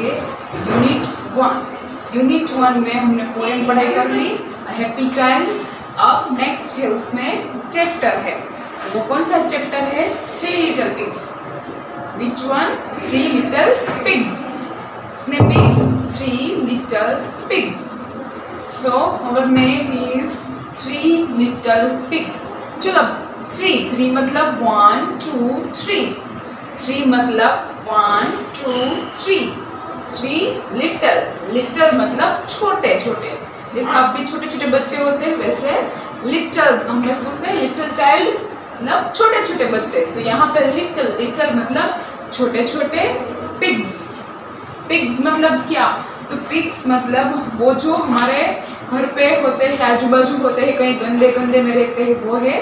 पढ़ेंगे यूनिट 1 में हमने पोएम पढ़ाई कर ली हैप्पी चाइल्ड। अब नेक्स्ट है उसमें चैप्टर है, वो कौन सा चैप्टर है? 3 little pigs. Which one? 3 little pigs. Name is 3 little pigs. So our name is 3 little pigs. चलो 3 मतलब 1 2 3, 3 मतलब 1 2 3, 3 लिटिल मतलब छोटे छोटे। देखो आप भी छोटे छोटे बच्चे होते हैं, वैसे लिटिल हम कैसे बोलते हैं? लिटिल चाइल्ड मतलब छोटे छोटे बच्चे। तो यहाँ पे लिटिल मतलब छोटे छोटे। पिग्स मतलब क्या? तो पिग्स मतलब वो जो हमारे घर पे होते हैं, आजू बाजू होते हैं, कहीं गंदे गंदे में रहते हैं, वो है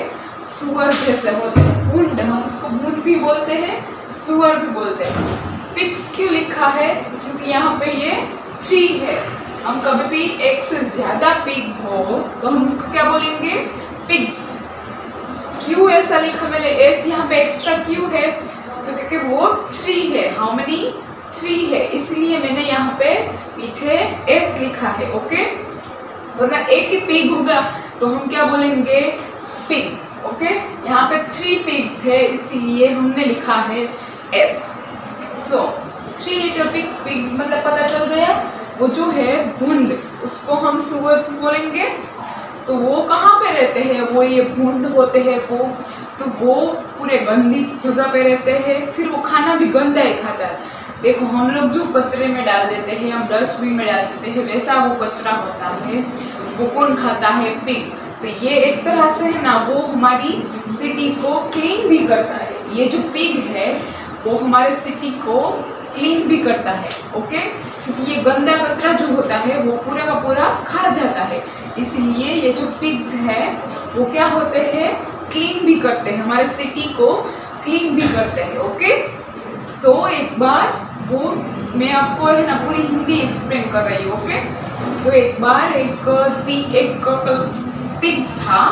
सुअर जैसे होते हैं। भूंड, हम उसको भूंड भी बोलते हैं, सुअर भी बोलते हैं। पिग्स क्यों लिखा है? क्योंकि यहाँ पे ये 3 है। हम कभी भी एक से ज्यादा पिग हो तो हम उसको क्या बोलेंगे? पिग्स। क्यों ऐसा लिखा मैंने? एस यहाँ पे एक्स्ट्रा क्यों है? तो क्योंकि वो 3 है। How many? 3 है, इसलिए मैंने यहाँ पे पीछे एस लिखा है। ओके, वरना एक ही पिग होगा तो हम क्या बोलेंगे? पिग। ओके, यहाँ पे 3 पिग्स है इसीलिए हमने लिखा है एस। सो 3 लिटिल पिग्स, पिग्स मतलब पता चल गया। वो जो है भूंड, उसको हम सुअर बोलेंगे। तो वो कहाँ पे रहते हैं? वो ये भूंड होते हैं वो, तो वो पूरे गंदी जगह पे रहते हैं, फिर वो खाना भी गंदा ही खाता है। देखो हम लोग जो कचरे में डाल देते हैं, हम डस्टबिन में डाल देते हैं, वैसा वो कचरा होता है। वो कौन खाता है? पिग। तो ये एक तरह से है ना, वो हमारी सिटी को क्लीन भी करता है। ये जो पिग है वो हमारे सिटी को क्लीन भी करता है। ओके, क्योंकि ये गंदा कचरा जो होता है वो पूरा का पूरा खा जाता है, इसलिए ये जो पिग्स है वो क्या होते हैं? क्लीन भी करते हैं, हमारे सिटी को क्लीन भी करते हैं। ओके, तो एक बार वो मैं आपको है ना पूरी हिंदी एक्सप्लेन कर रही हूँ। ओके, तो एक बार एक पिग था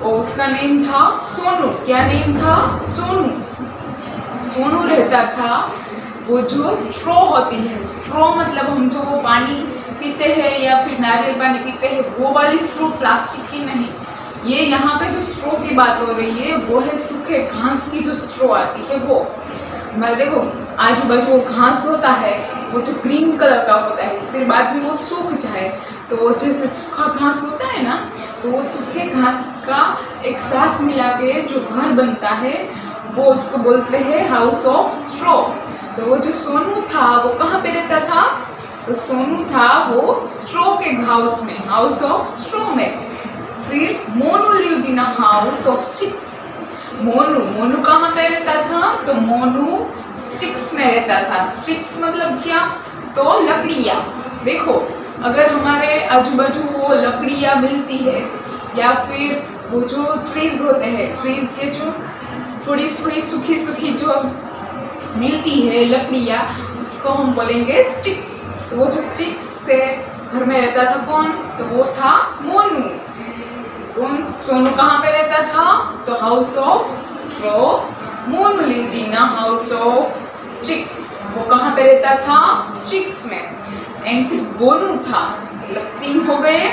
और उसका नेम था सोनू। क्या नेम था? सोनू रहता था। वो जो स्ट्रॉ होती है, स्ट्रॉ मतलब हम जो वो पानी पीते हैं या फिर नारियल पानी पीते हैं, वो वाली स्ट्रॉ, प्लास्टिक की नहीं। ये यहाँ पे जो स्ट्रॉ की बात हो रही है वो है सूखे घास की जो स्ट्रॉ आती है वो। हमारे देखो आजू बाजू वो घास होता है, वो जो ग्रीन कलर का होता है, फिर बाद में वो सूख जाए तो वो जैसे सूखा घास होता है ना, तो वो सूखे घास का एक साथ मिला के जो घर बनता है वो उसको बोलते हैं हाउस ऑफ स्ट्रॉ। तो वो जो सोनू था वो कहाँ पे रहता था? तो सोनू था वो स्ट्रॉ के हाउस में, हाउस ऑफ स्ट्रॉ में। फिर Monu lived in a house of sticks. Monu कहाँ पे रहता था? तो मोनू स्टिक्स में रहता था। स्टिक्स मतलब क्या? तो लकड़ियाँ। देखो अगर हमारे आजू बाजू वो लकड़ियाँ मिलती है या फिर वो जो ट्रीज होते हैं, ट्रीज के जो थोड़ी थोड़ी सूखी सूखी जो मिलती है लकड़ियाँ, उसको हम बोलेंगे स्टिक्स। तो वो जो स्टिक्स से घर में रहता था कौन? तो वो था मोनू। सोनू कहाँ पे रहता था? तो house of straw. Monu lived in a house of sticks. वो कहाँ पे रहता था? स्टिक्स में। एंड फिर गोनू था, मतलब 3 हो गए,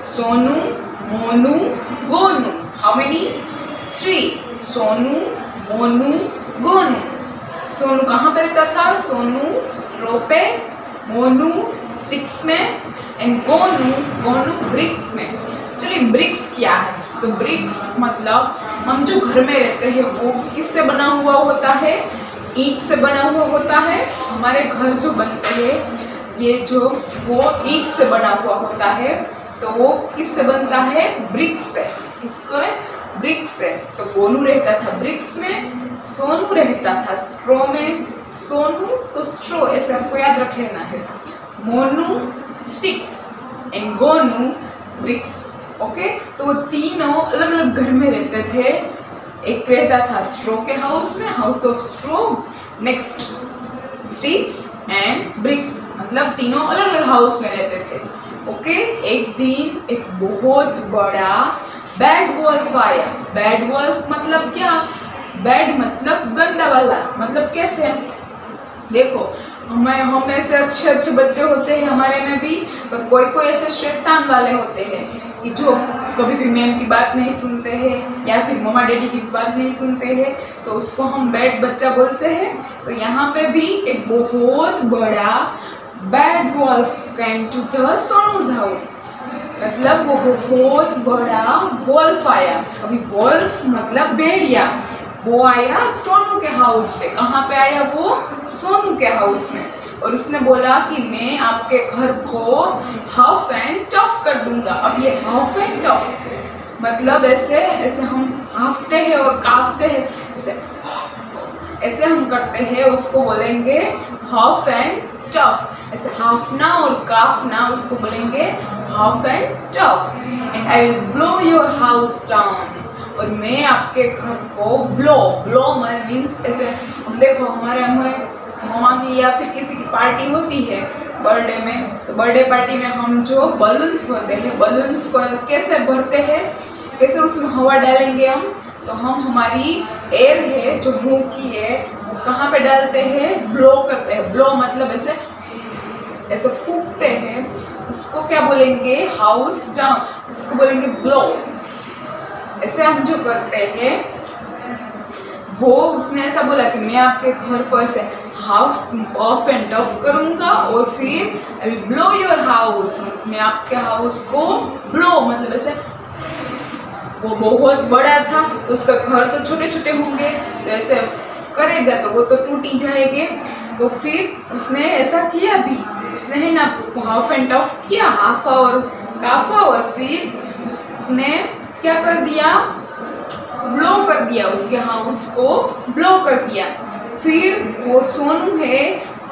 सोनू, मोनू, गोनू। How many? 3। सोनू, मोनू, गोनू। सोनू कहाँ पे रहता था? सोनू स्ट्रॉ पे, मोनू स्टिक्स में, एंड गोनू ब्रिक्स में। चलिए ब्रिक्स क्या है? तो ब्रिक्स मतलब हम जो घर में रहते हैं वो किससे बना हुआ होता है? ईंट से बना हुआ होता है। हमारे घर जो बनते हैं ये जो वो ईंट से बना हुआ होता है, तो वो किससे बनता है? ब्रिक्स से। किसको है? ब्रिक्स से। तो गोनू रहता था ब्रिक्स में, सोनू रहता था स्ट्रॉ में। सोनू तो स्ट्रॉ, ऐसे हमको याद रख लेना है। Monu sticks and Gonu bricks. Okay, तो वो तीनों अलग अलग घर में रहते थे। एक रहता था स्ट्रॉ के हाउस में, house of straw. Next sticks and bricks, मतलब तीनों अलग अलग हाउस में रहते थे। ओके, एक दिन एक बहुत बड़ा बैड वॉल्फ आया। बैड वॉल्फ मतलब क्या? बैड मतलब गंदा वाला, मतलब कैसे? देखो हम ऐसे अच्छे अच्छे बच्चे होते हैं हमारे में भी, पर कोई कोई ऐसे शैतान वाले होते हैं कि जो कभी भी मैम की बात नहीं सुनते हैं या फिर मम्मा डैडी की बात नहीं सुनते हैं, तो उसको हम बैड बच्चा बोलते हैं। तो यहाँ पे भी एक बहुत बड़ा bad wolf came to the Sonu's house, मतलब वो बहुत बड़ा वॉल्फ आया। अभी वॉल्फ मतलब भेड़िया, वो आया सोनू के हाउस पे। कहाँ पे आया वो? सोनू के हाउस में। और उसने बोला कि मैं आपके घर को हफ एंड टफ कर दूंगा। अब ये हफ एंड टफ मतलब ऐसे ऐसे हम हाफते हैं और काफते हैं, ऐसे हम करते हैं, उसको बोलेंगे हफ एंड टफ। ऐसे हाफना और काफना उसको बोलेंगे huff and tough. And I will blow your house down, और मैं आपके घर को ब्लो मीन्स ऐसे। हम देखो हमारे मम्मा की या फिर किसी की पार्टी होती है बर्थडे में, तो बर्थडे पार्टी में हम जो बलून्स होते हैं, बलून्स को कैसे भरते हैं, कैसे उसमें हवा डालेंगे हम, तो हम हमारी एयर है जो मुंह की है वो कहाँ पे डालते हैं? ब्लो करते हैं। ब्लो मतलब ऐसे ऐसे फूकते हैं, उसको क्या बोलेंगे? हाउस डाउन, उसको बोलेंगे ब्लो। ऐसे हम जो करते हैं वो, उसने ऐसा बोला कि मैं आपके घर को ऐसे हाफ ऑफ एंड टफ करूंगा और फिर आई विल ब्लो योर हाउस, मैं आपके हाउस को ब्लो मतलब ऐसे। वो बहुत बड़ा था तो उसका घर तो छोटे छोटे होंगे, तो ऐसे करेगा तो वो तो टूट ही जाएंगे। तो फिर उसने ऐसा किया भी, उसने है ना हाफ एंड टफ किया, हाफा और काफा, और फिर उसने क्या कर दिया? ब्लो कर दिया, उसके हाउस को ब्लो कर दिया। फिर वो सोनू है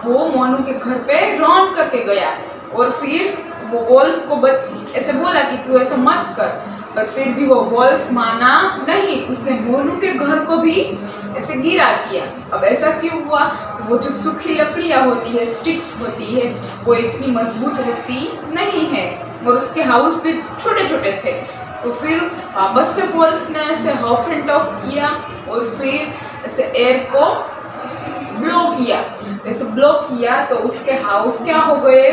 वो मोनू के घर पे रन करके गया, और फिर वो वॉल्फ को ऐसे बोला कि तू ऐसा मत कर, पर फिर भी वो वॉल्फ माना नहीं, उसने मोनू के घर को भी ऐसे गिरा दिया। अब ऐसा क्यों हुआ? तो वो जो सूखी लकड़ियाँ होती है, स्टिक्स होती है, वो इतनी मजबूत होती नहीं है, और उसके हाउस भी छोटे छोटे थे। तो फिर वापस से वॉल्फ ने ऐसे हफ एंड टफ किया और फिर ऐसे एयर को ब्लो किया। तो ऐसे ब्लो किया तो उसके हाउस क्या हो गए?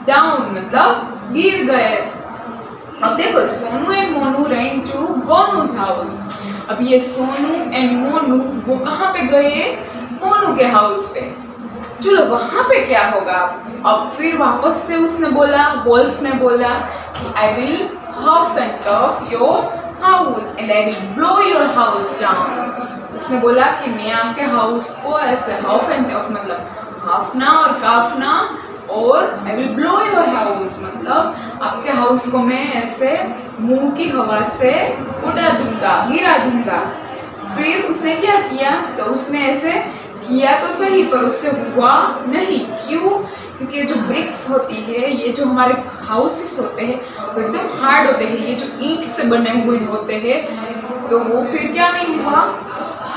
डाउन मतलब गिर गए। अब देखो Sonu and Monu ran to Gonu's house. अब ये सोनू एंड मोनू वो कहाँ पे गए? मोनू के हाउस पे। चलो वहाँ पे क्या होगा? अब फिर वापस से उसने बोला, वॉल्फ ने बोला कि I will huff and tough your house and I will blow your house down. उसने बोला कि मैं आपके हाउस को ऐसे हफ एंड टफ मतलब हाफना और काफना, और आई विल ब्लो योर हाउस मतलब आपके हाउस को मैं ऐसे मुंह की हवा से उड़ा दूंगा, गिरा दूंगा। फिर उसने क्या किया? तो उसने ऐसे किया तो सही, पर उससे हुआ नहीं। क्यों? क्योंकि ये जो ब्रिक्स होती है, ये जो हमारे हाउसेस होते हैं वो एकदम हार्ड होते हैं, ये जो ईंट से बने हुए होते हैं, तो वो फिर क्या नहीं हुआ?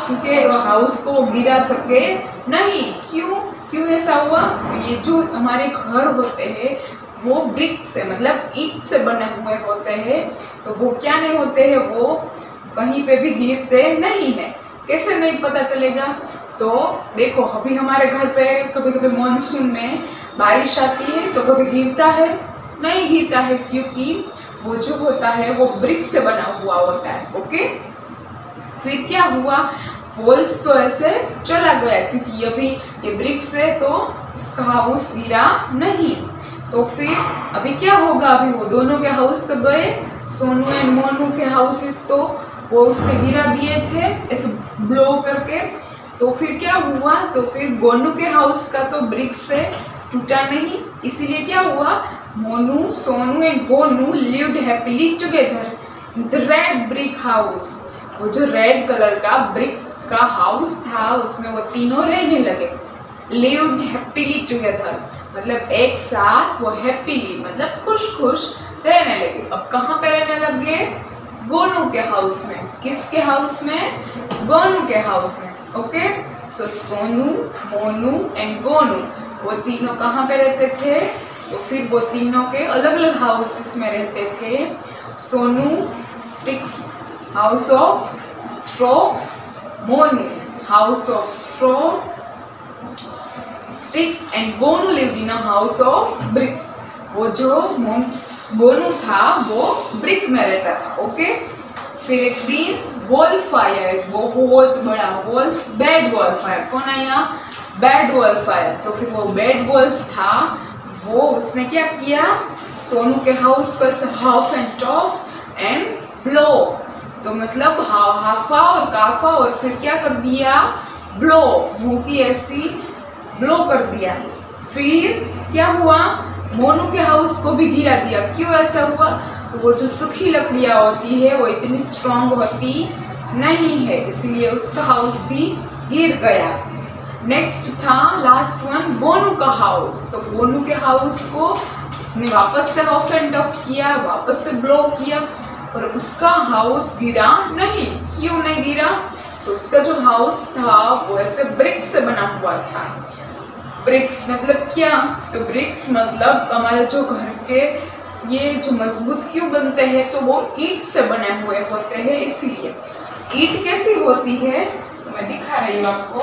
क्योंकि हाउस को गिरा सके नहीं। क्यों ऐसा हुआ? तो ये जो हमारे घर होते हैं वो ब्रिक से मतलब ईंट से बने हुए होते हैं, तो वो क्या नहीं होते हैं, वो कहीं पे भी गिरते नहीं है। कैसे नहीं पता चलेगा? तो देखो अभी हमारे घर पे कभी कभी मॉनसून में बारिश आती है तो कभी गिरता है, नहीं गिरता है, क्योंकि वो जो होता है वो ब्रिक से बना हुआ होता है। ओके, फिर क्या हुआ? वॉल्फ तो ऐसे चला गया क्योंकि अभी ये ब्रिक से तो उसका हाउस गिरा नहीं। तो फिर अभी क्या होगा? अभी वो दोनों के हाउस तो गए, सोनू एंड मोनू के हाउसेस तो वो उसने गिरा दिए थे ऐसे ब्लो करके। तो फिर क्या हुआ? तो फिर गोनू के हाउस का तो ब्रिक से टूटा नहीं, इसीलिए क्या हुआ? Monu, Sonu and Gonu lived happily together in the red brick house. वो जो रेड कलर का ब्रिक का हाउस था उसमें वो तीनों रहने लगे। लिव्ड हैप्पीली टुगेदर मतलब एक साथ वो हैप्पीली मतलब खुश खुश रहने लगे। अब कहाँ पे रहने लग गए? गोनू के हाउस में। किसके हाउस में? गोनू के हाउस में। Okay, so Sonu, Monu and Gonu वो तीनों कहाँ पे रहते थे? तो फिर वो तीनों के अलग अलग हाउसेस में रहते थे। Sonu sticks house of straw, Monu house of straw, sticks and Gonu lived in a house of bricks. वो जो गोनू था वो ब्रिक में रहता था. ओके. फिर एक दिन वॉल्फ आया, एक बहुत बड़ा वॉल्फ, बैड वॉल्फ आया. कौन आया? बैड वॉल्फ आया. तो फिर वो बैड वॉल्फ था, वो उसने क्या किया, सोनू के हाउस को ऐसे half and top and blow, तो मतलब हाफा और काफा और फिर क्या कर दिया, ब्लो, मुंह की ऐसी ब्लो कर दिया. फिर क्या हुआ, मोनू के हाउस को भी गिरा दिया. क्यों ऐसा हुआ? तो वो जो सूखी लकड़ियाँ होती है वो इतनी स्ट्रांग होती नहीं है, इसलिए उसका हाउस भी गिर गया. नेक्स्ट था लास्ट वन, गोनू का हाउस. तो गोनू के हाउस को उसने वापस से ऑफ एंड ऑफ किया, वापस से ब्लो किया, और उसका हाउस गिरा नहीं. क्यों नहीं गिरा? तो उसका जो हाउस था वो ऐसे ब्रिक से बना हुआ था. ब्रिक्स मतलब क्या? तो ब्रिक्स मतलब हमारे जो घर के ये जो मजबूत क्यों बनते हैं, तो वो ईंट से बने हुए होते हैं. इसीलिए ईंट कैसी होती है तो मैं दिखा रही हूँ आपको.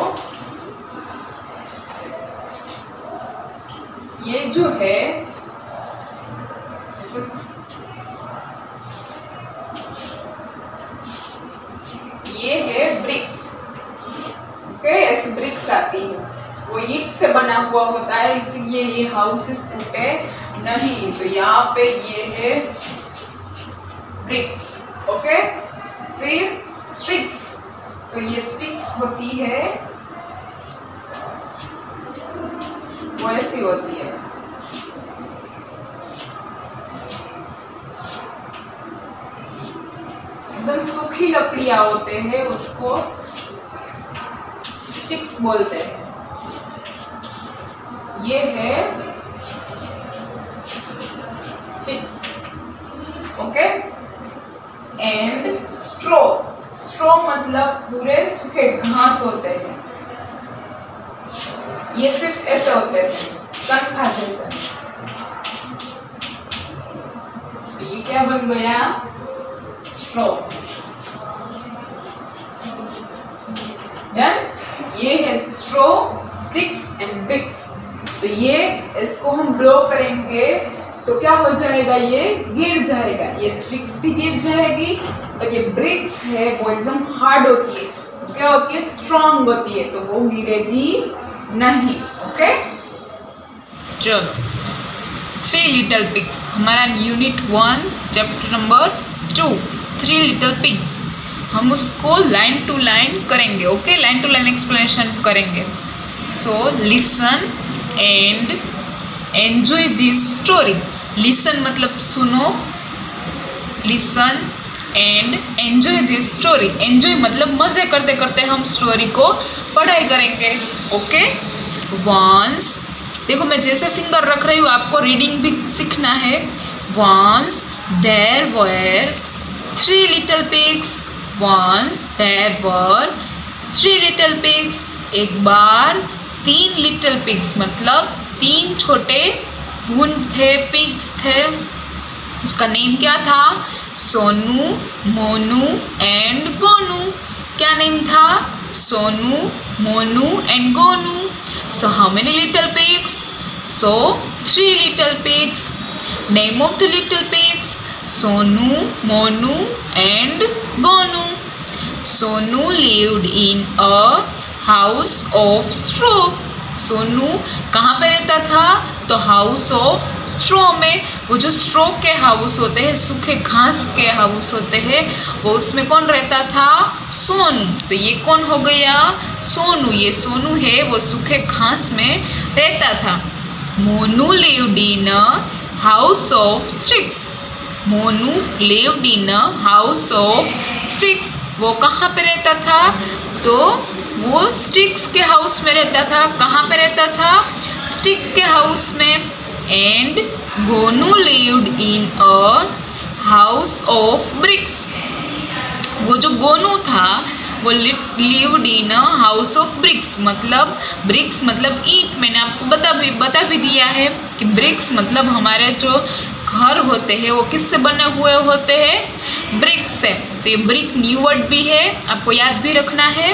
ये जो है ये है ब्रिक्स. ओके, ऐसे ब्रिक्स आती है, वो ईंट से बना हुआ होता है, इसलिए ये हाउसेस टूटे नहीं. तो यहाँ पे ये है ब्रिक्स. ओके. फिर स्टिक्स. तो ये स्टिक्स होती है, वो ऐसी होती है, एकदम सूखी लकड़ियां होते हैं, उसको स्टिक्स बोलते हैं. ये है स्टिक्स. ओके. एंड स्ट्रो. स्ट्रो मतलब पूरे सूखे घास होते हैं, ये सिर्फ ऐसे होते हैं, कनखा जैसे. तो ये क्या बन गया, स्ट्रो. डन. ये है स्ट्रो, स्टिक्स एंड ब्रिक्स. तो ये इसको हम ब्लो करेंगे तो क्या हो जाएगा, ये गिर जाएगा. ये स्टिक्स भी गिर जाएगी, और ये ब्रिक्स है वो एकदम हार्ड होती है, क्या होती है, स्ट्रांग होती है, तो वो गिरेगी नहीं. ओके. चलो, 3 लिटिल पिग्स, हमारा unit 1 chapter number 2, 3 little pigs. हम उसको लाइन टू लाइन करेंगे. Okay, line to line explanation करेंगे. So listen and enjoy this story. Listen मतलब सुनो, listen and enjoy this story. Enjoy मतलब मजे करते करते हम स्टोरी को पढ़ाई करेंगे. ओके. वंस, देखो मैं जैसे फिंगर रख रही हूँ, आपको रीडिंग भी सीखना है. Once there were 3 little pigs. Once there were 3 little pigs. एक बार 3 लिटिल पिग्स मतलब 3 छोटे भून थे, पिग्स थे. उसका नेम क्या था, सोनू, मोनू एंड गोनू. क्या नेम था, Sonu, Monu and Gonu. So how many little pigs? So 3 little pigs. Name of the little pigs, Sonu, Monu and Gonu. Sonu lived in a house of straw. Sonu कहाँ पे रहता था, तो हाउस ऑफ स्ट्रॉ में. वो जो स्ट्रॉ के हाउस होते हैं, सूखे घास के हाउस होते हैं, वो उसमें कौन रहता था, सोनू. तो ये कौन हो गया, सोनू. ये सोनू है, वो सूखे घास में रहता था. Monu lived in a house of sticks. Monu lived in a house of sticks. वो कहाँ पे रहता था, तो वो स्टिक्स के हाउस में रहता था. कहाँ पे रहता था, स्टिक के हाउस में. And Gonu lived in a house of BRICS. वो जो गोनू था वो lived in a house of BRICS. मतलब ब्रिक्स मतलब ईंट. मैंने आपको बता भी दिया है कि ब्रिक्स मतलब हमारे जो घर होते हैं वो किससे बने हुए होते हैं, ब्रिक्स से. तो ये ब्रिक न्यू वर्ड भी है, आपको याद भी रखना है.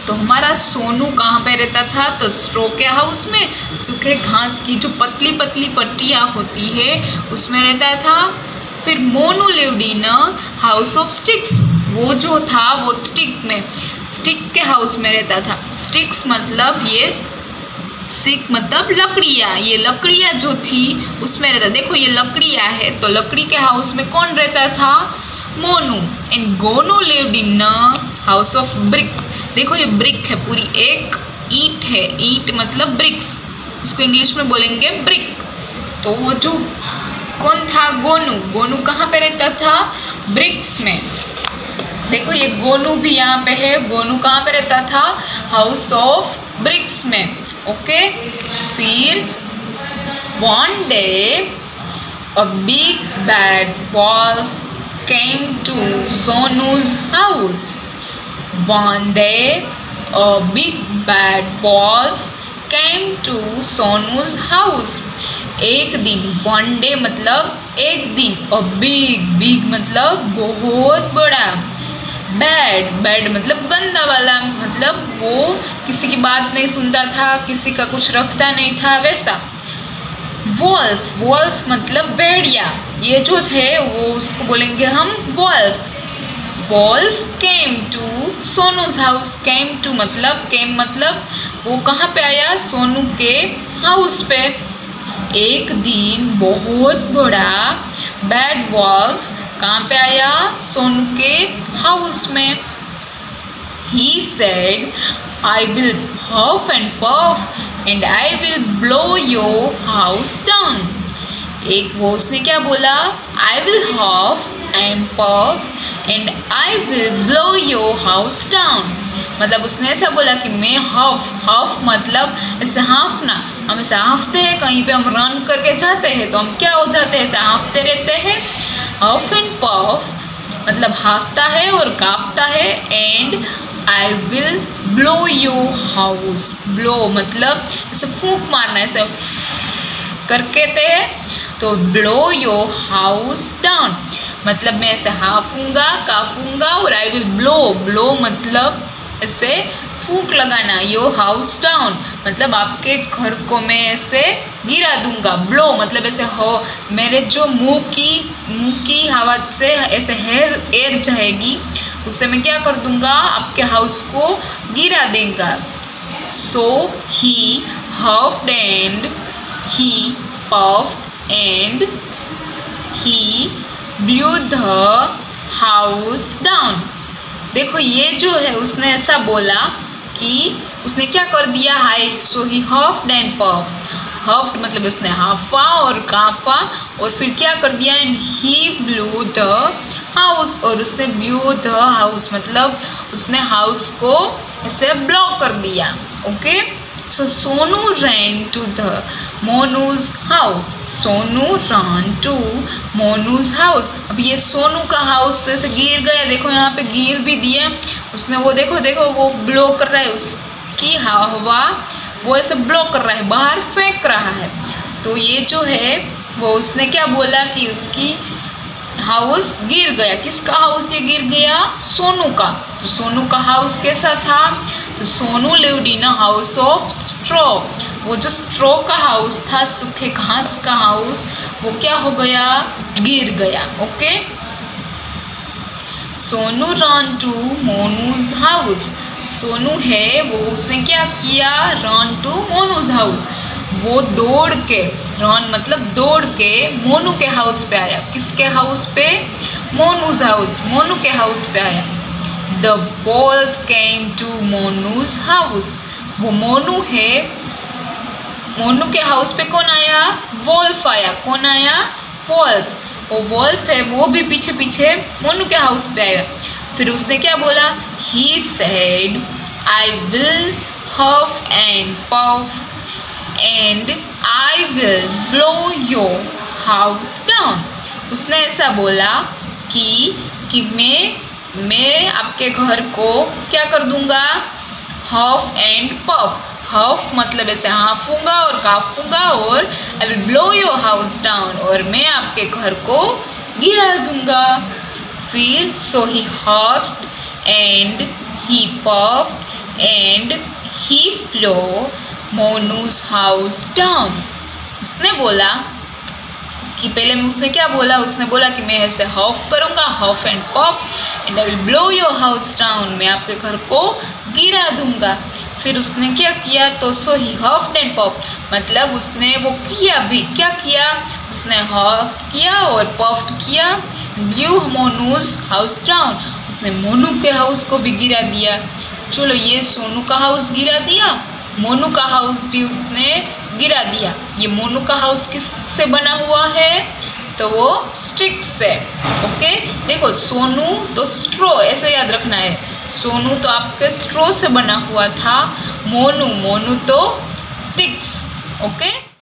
तो हमारा सोनू कहाँ पे रहता था? तो स्ट्रॉ के हाउस में, सूखे घास की जो पतली पतली पट्टियाँ होती है उसमें रहता था। फिर Monu lived in a house of sticks, वो जो था वो स्टिक के हाउस में रहता था। स्टिक्स मतलब ये स्टिक मतलब लकड़ियाँ, ये लकड़ियाँ जो थी उसमें रहता। देखो ये लकड़ियाँ है, तो लकड़ी के हाउस में कौन रहता था? Monu. And Gonu lived in a house of BRICS, देखो ये ब्रिक है, पूरी एक ईंट है, ईंट मतलब ब्रिक्स, उसको इंग्लिश में बोलेंगे ब्रिक। तो वो जो कौन था? गोनू कहाँ पे रहता था? ब्रिक्स में। देखो ये गोनू भी यहाँ पे है, गोनू कहाँ पे रहता था? हाउस ऑफ ब्रिक्स में। ओके, फिर one day a big bad wolf came to Sonu's house. One day, a big bad wolf came to Sonu's house. एक दिन, one day मतलब एक दिन, a big मतलब बहुत बड़ा, bad मतलब गंदा वाला, मतलब वो किसी की बात नहीं सुनता था, किसी का कुछ रखता नहीं था, वैसा। वॉल्फ मतलब भेड़िया, ये जो थे वो उसको बोलेंगे हम wolf came to Sonu's house. Came मतलब वो कहाँ पे आया? सोनू के हाउस पे। एक दिन बहुत बड़ा बैड वॉल्फ कहाँ पे आया? सोनू के हाउस में। He said, I will huff and puff and I will blow your house down. वो उसने क्या बोला? I will huff and puff and I will blow your house down. मतलब उसने ऐसा बोला कि मैं हफ मतलब ऐसे हाँफना, हम ऐसे हाँफते हैं, कहीं पे हम रन करके जाते हैं तो हम क्या हो जाते हैं? ऐसे हाँफते रहते हैं। हफ एंड पफ मतलब हाँफता है और काँपता है। And I will blow your house. blow मतलब ऐसे फूंक मारना, ऐसे करके कहते हैं तो blow your house down मतलब मैं ऐसे हाँफूंगा, काफूंगा, और I will blow मतलब ऐसे फूंक लगाना, your house down मतलब आपके घर को मैं ऐसे गिरा दूंगा। blow मतलब ऐसे हो, मेरे जो मुंह की हवा से ऐसे एयर जाएगी, उससे मैं क्या कर दूंगा? आपके हाउस को गिरा देगा। So he huffed and he puffed and he blew the house down. देखो ये जो है उसने ऐसा बोला कि उसने क्या कर दिया? So he huffed and puffed. huffed मतलब उसने हाफा और काफा और फिर क्या कर दिया? And he blew the house, और उसने blew the house मतलब उसने हाउस को ऐसे ब्लॉक कर दिया। Okay, so Sonu ran to the Monu's house. Sonu ran to Monu's house. अब ये सोनू का हाउस तो ऐसे गिर गया, देखो यहाँ पे गिर भी दिया उसने, वो देखो वो ब्लॉक कर रहा है, उसकी हवा वो ऐसे ब्लॉक कर रहा है, बाहर फेंक रहा है। तो ये जो है वो उसने क्या बोला कि उसकी हाउस गिर गया। किसका हाउस ये गिर गया? सोनू का। तो सोनू का हाउस कैसा था? तो Sonu lived in a house of straw. वो जो स्ट्रॉ का हाउस था, सूखे घास का हाउस, वो क्या हो गया? गिर गया। Okay, Sonu ran to Monu's house. Sonu है वो उसने क्या किया? रन टू मोनूज हाउस, वो दौड़ के, रन मतलब दौड़ के मोनू के हाउस पे आया। किसके हाउस पे? मोनूज हाउस, मोनू के हाउस पे आया। The wolf came to Monu's house. वो मोनू है, मोनू के हाउस पे कौन आया? वॉल्फ आया। कौन आया? वॉल्फ। वो वॉल्फ है वो भी पीछे पीछे मोनू के हाउस पे आया। फिर उसने क्या बोला? He said I will huff and puff and I will blow your house down. उसने ऐसा बोला कि मैं आपके घर को क्या कर दूंगा? हफ एंड पफ। हफ मतलब ऐसे हाँफूंगा और काफूंगा, और I will blow your house down, और मैं आपके घर को गिरा दूंगा। फिर so he huffed and he puffed and he blow Monu's house down. उसने बोला कि पहले में उसने क्या बोला, उसने बोला कि मैं ऐसे हफ करूँगा, huff and puff, and I will blow your house down, मैं आपके घर को गिरा दूंगा। फिर उसने क्या किया, तो सो ही हफ्ड एंड पफ्ड, मतलब उसने वो किया भी, क्या किया, उसने हफ किया और पफ्ड किया, ब्लू मोनूज हाउस डाउन, उसने मोनू के हाउस को भी गिरा दिया। चलो ये सोनू का हाउस गिरा दिया, मोनू का हाउस भी उसने गिरा दिया। ये मोनू का हाउस किस से बना हुआ है, तो वो स्टिक्स से। ओके, देखो सोनू तो स्ट्रो, ऐसे याद रखना है, सोनू तो आपके स्ट्रो से बना हुआ था, मोनू तो स्टिक्स। ओके,